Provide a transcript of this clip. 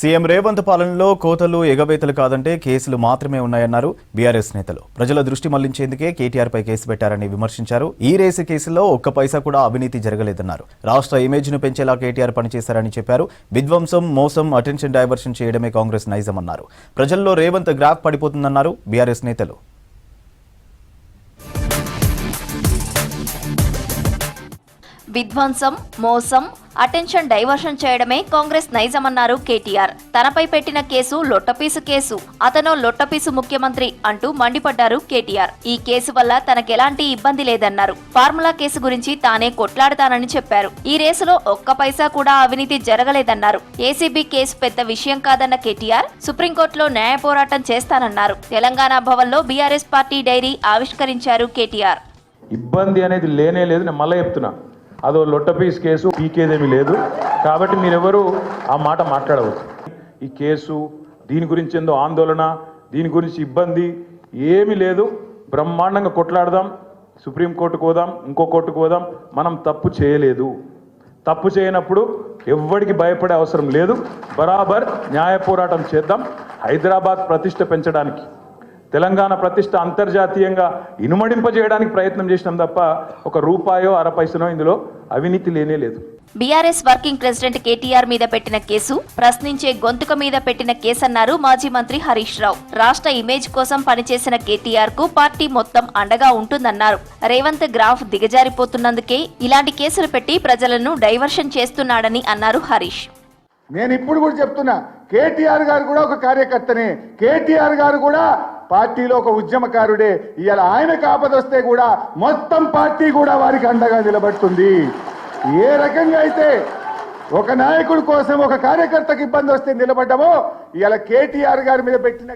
CM Revanth పాలనలో కోతలు ఎగవేతలు కాదంటే కేసులు మాత్రమే ఉన్నాయన్నారు బీఆర్ఎస్ నేతలు. ప్రజల దృష్టి మళ్లించేందుకే కేటీఆర్ పై కేసు పెట్టారని విమర్శించారు. ఈ రేసు కేసులో ఒక్క పైసా కూడా అవినీతి జరగలేదన్నారు. రాష్ట్ర ఇమేజ్ ను పెంచేలా కేటీఆర్ పనిచేశారని చెప్పారు. విధ్వంసం, మోసం, అటెన్షన్ డైవర్షన్ చేయడమే కాంగ్రెస్ నైజమన్నారు. ప్రజల్లో రేవంత్ గ్రాఫ్ పడిపోతుందన్నారు బీఆర్ఎస్ నేతలు. విధ్వంసం, మోసం, అటెన్షన్ డైవర్షన్ చేయడమే కాంగ్రెస్ నైజమన్నారు కేటీఆర్. తనపై పెట్టిన కేసు లొట్టపీసు కేసు, అతను లొట్టపీసు ముఖ్యమంత్రి అంటూ మండిపడ్డారు కేటీఆర్. ఈ కేసు వల్ల తనకెలాంటి ఇబ్బంది లేదన్నారు. ఫార్ములా కేసు గురించి తానే కొట్లాడతానని చెప్పారు. ఈ రేసులో ఒక్క పైసా కూడా అవినీతి జరగలేదన్నారు. ఏసీబీ కేసు పెద్ద విషయం కాదన్న కేటీఆర్ సుప్రీంకోర్టులో న్యాయ పోరాటం చేస్తానన్నారు. తెలంగాణ భవన్లో బీఆర్ఎస్ పార్టీ డైరీ ఆవిష్కరించారు కేటీఆర్. ఇబ్బంది అనేది లేనే లేదు, నేను మళ్ళీ చెప్తున్నా. అదో లొట్టపీస్ కేసు, పీకేదేమీ లేదు. కాబట్టి మీరెవరు ఆ మాట మాట్లాడవచ్చు. ఈ కేసు దీని గురించి ఏందో ఆందోళన, దీని గురించి ఇబ్బంది ఏమీ లేదు. బ్రహ్మాండంగా కొట్లాడదాం, సుప్రీంకోర్టుకు పోదాం, ఇంకో కోర్టుకు పోదాం. మనం తప్పు చేయలేదు. తప్పు చేయనప్పుడు ఎవ్వడికి భయపడే అవసరం లేదు. బరాబర్ న్యాయ పోరాటం చేద్దాం. హైదరాబాద్ ప్రతిష్ట పెంచడానికి, తెలంగాణ ప్రతిష్ట అంతర్జాతీయంగా ఇనుమడింపజేయడానికి ప్రయత్నం చేసినాం తప్ప ఒక రూపాయో అర పైసనో ఇందులో అవినీతి లేనే లేదు. బీఆర్ఎస్ వర్కింగ్ ప్రెసిడెంట్ కేటీఆర్ మీద పెట్టిన కేసు ప్రశ్నించే గొంతుక మీద పెట్టిన కేసన్నారు మాజీ మంత్రి హరీష్ రావు. రాష్ట్ర ఇమేజ్ కోసం పనిచేసిన కేటీఆర్ కు పార్టీ మొత్తం అండగా ఉంటుందన్నారు. రేవంత్ గ్రాఫ్ దిగజారిపోతున్నందుకే ఇలాంటి కేసులు పెట్టి ప్రజలను డైవర్షన్ చేస్తున్నాడని అన్నారు హరీష్. నేను ఇప్పుడు కూడా చెప్తున్నా, కేటీఆర్ గారు కూడా ఒక కార్యకర్తనే. కేటీఆర్ గారు కూడా పార్టీలో ఒక ఉద్యమకారుడే. ఇవాళ ఆయనకు ఆపదొస్తే కూడా మొత్తం పార్టీ కూడా వారికి అండగా నిలబడుతుంది. ఏ రకంగా అయితే ఒక నాయకుడి కోసం ఒక కార్యకర్తకు ఇబ్బంది వస్తే నిలబడ్డామో, ఇవాళ కేటీఆర్ గారి మీద పెట్టిన